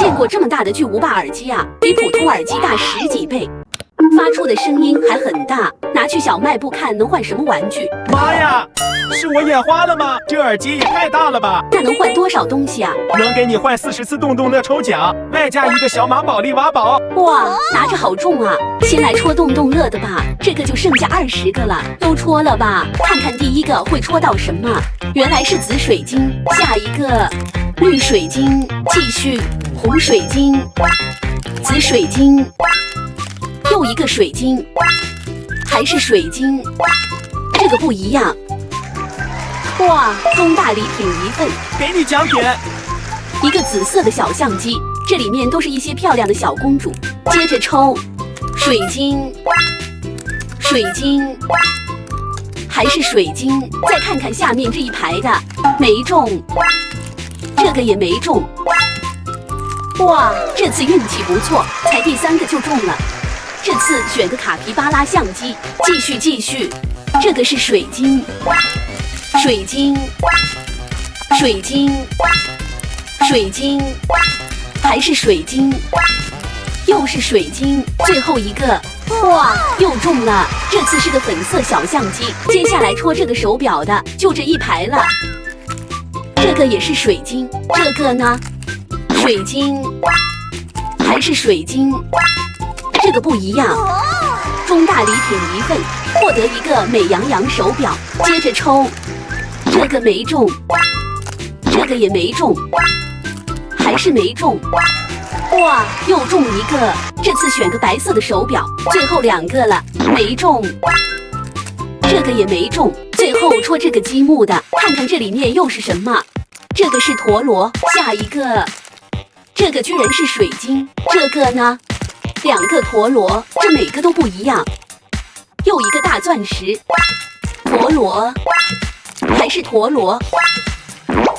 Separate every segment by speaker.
Speaker 1: 見過這麼大的巨無霸耳機啊，比普通耳機大10幾倍，發出的聲音還很大。拿去小賣部看能換什麼玩具？
Speaker 2: 媽呀，是我眼花了嗎？这耳機也太大了吧！
Speaker 1: 那能換多少東西啊？
Speaker 2: 能給你換40次洞洞樂抽獎，外加一個小馬寶莉挖寶。
Speaker 1: 哇，拿着好重啊！先來戳洞洞樂的吧，這個就剩下20個了，都戳了吧？看看第一個會戳到什麼？原來是紫水晶，下一個綠水晶，繼續紅水晶，紫水晶，又一個水晶。還是水晶，這個不一樣。哇，中大禮品1份，
Speaker 2: 給你獎品。
Speaker 1: 一個紫色的小相機，這裡面都是一些漂亮的小公主。接着抽水晶，水晶，還是水晶。再看看下面這一排的，沒中，這個也沒中。哇，這次運氣不錯，才第3個就中了。這次選個卡皮巴拉相機，繼續，這個是水晶，水晶，水晶，水晶，還是水晶，又是水晶，最後一個，哇，又中了！這次是個粉色小相機。接下來戳這個手錶的，就這一排了。這個也是水晶，這個呢，水晶，還是水晶。這個不一樣，中大禮品1份，獲得一個美羊羊手錶。接着抽，這個沒中，這個也沒中，還是沒中。哇，又中一個！這次選個白色的手錶，最後2個了，沒中，這個也沒中。最後戳這個積木的，看看這裡面又是什麼？這個是陀螺，下一個，這個居然是水晶，這個呢？2個陀螺，這每個都不一樣。又一個大鑽石，陀螺，還是陀螺，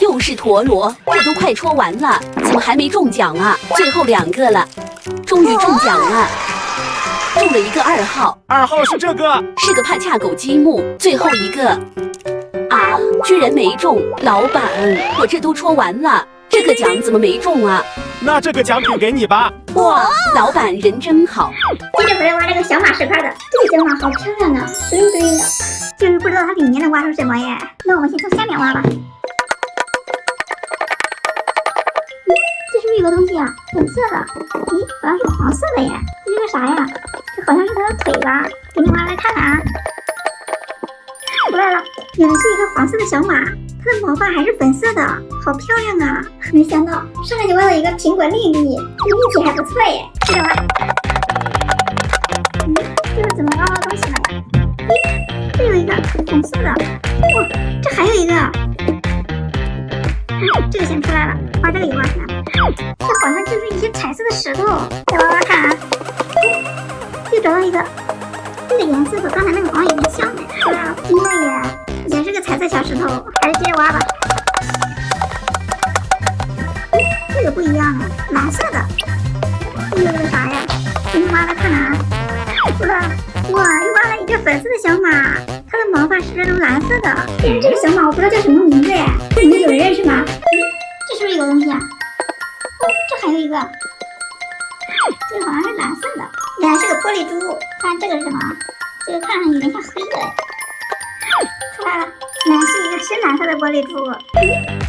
Speaker 1: 又是陀螺，這都快戳完了，怎麼還沒中獎啊？最後2個了，終於中獎了，中了一個2號。
Speaker 2: 2號是這個，
Speaker 1: 是個帕恰狗積木。最後一個，啊，居然沒中！老闆，我這都戳完了，這個獎怎麼沒中啊？
Speaker 2: 那這個獎品給你吧。
Speaker 1: 哇，老闆人真好。
Speaker 3: 接着回來挖這個小馬石塊的，這個小馬好漂亮啊，bling bling的，就是不知道它裡面能挖出什麼耶。那我们先從下面挖吧。這是不是有個東西啊？粉色的，咦，好像是黃色的耶。這是個啥呀？這好像是它的腿吧？給你挖來看看啊。出來了，原来是一個黃色的小馬。它的毛髮還是粉色的，好漂亮啊！沒想到上来就挖了一個蘋果粒粒，這運氣還不錯耶。接着挖，這個怎麼挖到東西了呀？這有一個紅色的，哇，這還有一個，這個先出來了，挖這個也挖出來了。這好像就是一些彩色的石頭，再挖挖看啊。又找到一個，這個顏色和剛才那個好像有點像的，出來了，真的耶！也是個彩色小石頭，還是接着挖吧。這個不一樣啊，藍色的。這個是啥呀？给你挖来看看啊。出来了，哇，又挖了一個粉色的小馬，它的毛髮是這種藍色的。但是這個小馬我不知道叫什麼名字耶，你們有人認識嗎？這是不是有個東西啊？這還有一個，這個好像是藍色的，原來是個玻璃珠。看這個是什麼？這個看上去有點像黑的。出來了，原來是一個深藍色的玻璃珠。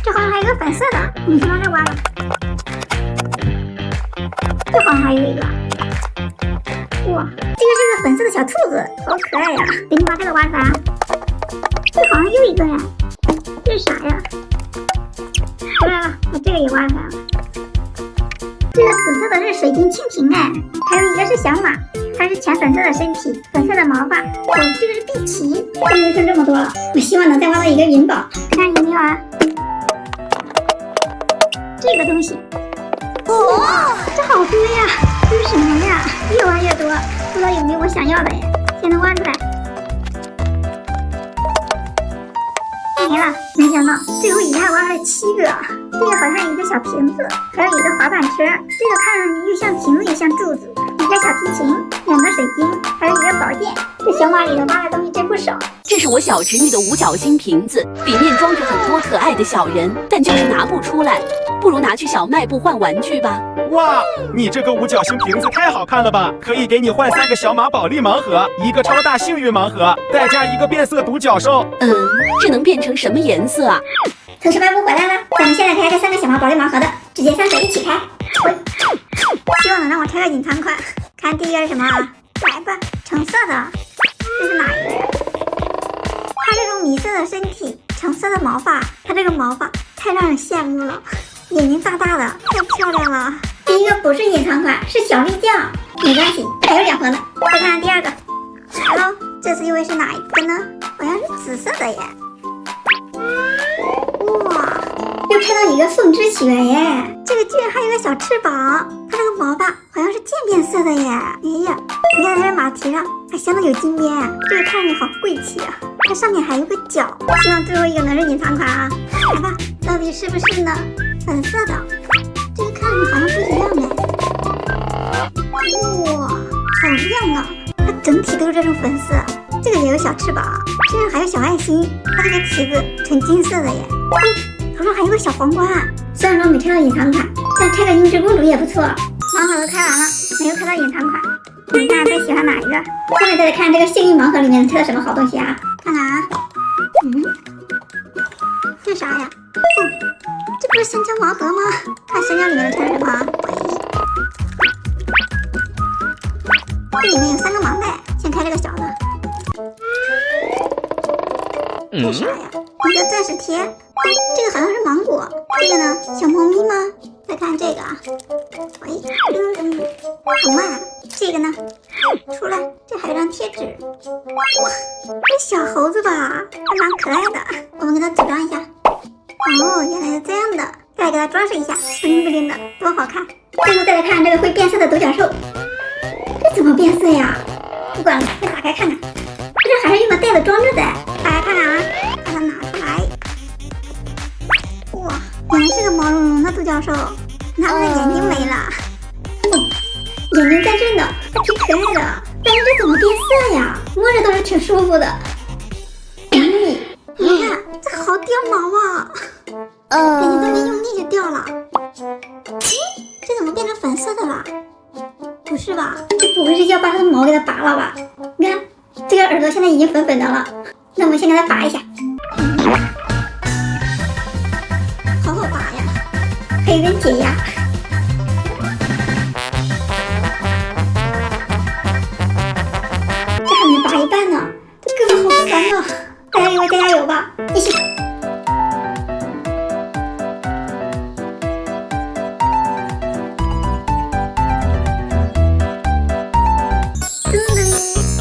Speaker 3: 這好像還有一個粉色的，我们先往這挖吧。這好像還有一個，哇，這個是個粉色的小兔子，好可愛呀！給你把這個挖出來。這好像又一個呀，這是啥呀？出來了，把這個也挖出來了。這個紫色的是水晶蜻蜓哎，還有一個是小馬。它是淺粉色的身體，粉色的毛髮。哦，這個是碧琪。终於剩這麼多了，我希望能再挖到一個銀寶，看有沒有啊？這個東西，哇，這好多呀！這是什麼呀？越挖越多，不知道有沒有我想要的呀？先能挖出来。没了，沒想到最後一下挖了7個。這個好像一個小瓶子，還有一個滑板車。這個看上去又像瓶子又像柱子。個小提琴，2個水晶，還有一個寶劍。這小馬裡頭挖的東西真不少。
Speaker 1: 這是我小侄女的五角星瓶子，裡面裝着很多可愛的小人，但就是拿不出来。不如拿去小賣部换玩具吧。
Speaker 2: 哇，你這個五角星瓶子太好看了吧！可以給你換3個小馬寶莉盲盒，1個超大幸運盲盒，再加1個變色獨角獸。
Speaker 1: 這能變成什麼顏色啊？
Speaker 3: 從小賣部回來了，咱們现在开这3個小馬寶莉盲盒的，直接3個一起開。希望能讓我拆個隱藏款。看第一個是什麼？來吧，橙色的，這是哪一個呀？它這種米色的身體，橙色的毛髮，它這個毛髮太讓人羨慕了，眼睛大大的，太漂亮了。第一個不是隱藏款，是小力醬，沒關係，還有2盒呢。再看看第二個，來嘍，這次又會是哪一個呢？好像是紫色的耶。哇，又拆到一個鳳之起源耶！這個居然還有個小翅膀，它這個毛髮好像是漸變色的耶！哎呀，你看它這馬蹄上還鑲的有金邊，這個看着好貴氣啊！它上面還有個角，希望最後一個能是隱藏款啊！來吧，到底是不是呢？粉色的，這個看着好像不一樣哎！哇，好亮啊！它整體都是這種粉色，這個也有小翅膀，身上還有小愛心，它這個蹄子純金色的耶！頭上還有個小皇冠，雖然說沒拆到隱藏款，但拆個櫻之公主也不錯。盲盒都開完了，沒有開到隱藏款，你看最喜歡哪一個？下面再來看這個幸運盲盒裡面拆的什麼好東西啊？看看啊，這啥呀？這不是香蕉盲盒嗎？看香蕉裡面的拆什麼？這裡面有3個盲袋，先開這個小的。這啥呀？一個鑽石貼，這個好像是芒果。這個呢，小貓咪嗎？再看這個啊，好慢啊。這個呢，出來，這還有張貼紙。哇，這小猴子吧，還蠻可愛的。我們給它組裝一下。哦，原來是這樣的。再來給它裝飾一下，布灵布灵的，多好看。最後再來看這個會變色的獨角獸，這怎麼變色呀？不管了，先打開看看。這還是用的袋子裝着的。打開看看啊，把它拿出來。哇，原来是個毛茸茸的獨角獸，它的眼睛沒了。眼睛在這呢，還挺可愛的。但是這怎麼變色呀？摸着都是挺舒服的。你看，這好掉毛啊！感覺都沒用力就掉了。這怎麼變成粉色的了？不是吧？這不會是要把它的毛給它拔了吧？你看，這個耳朵現在已經粉粉的了。那我們先給它拔一下。好好拔呀，还有點解壓。這還沒拔一半呢，這胳膊好酸啊！大家给我加加油吧，繼續。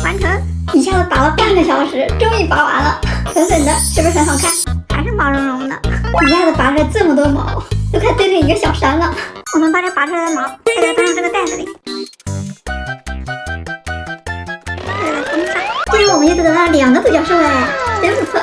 Speaker 3: 完成，一下子拔了半個小時，終於拔完了，粉粉的，是不是很好看？還是毛茸茸的，一下子拔出來這麼多毛，都快堆成一個小山了。我們把這拔出來的毛再給它裝上這個袋子裡，再給它封上。這樣我們又得到了2個獨角獸哎，真不錯。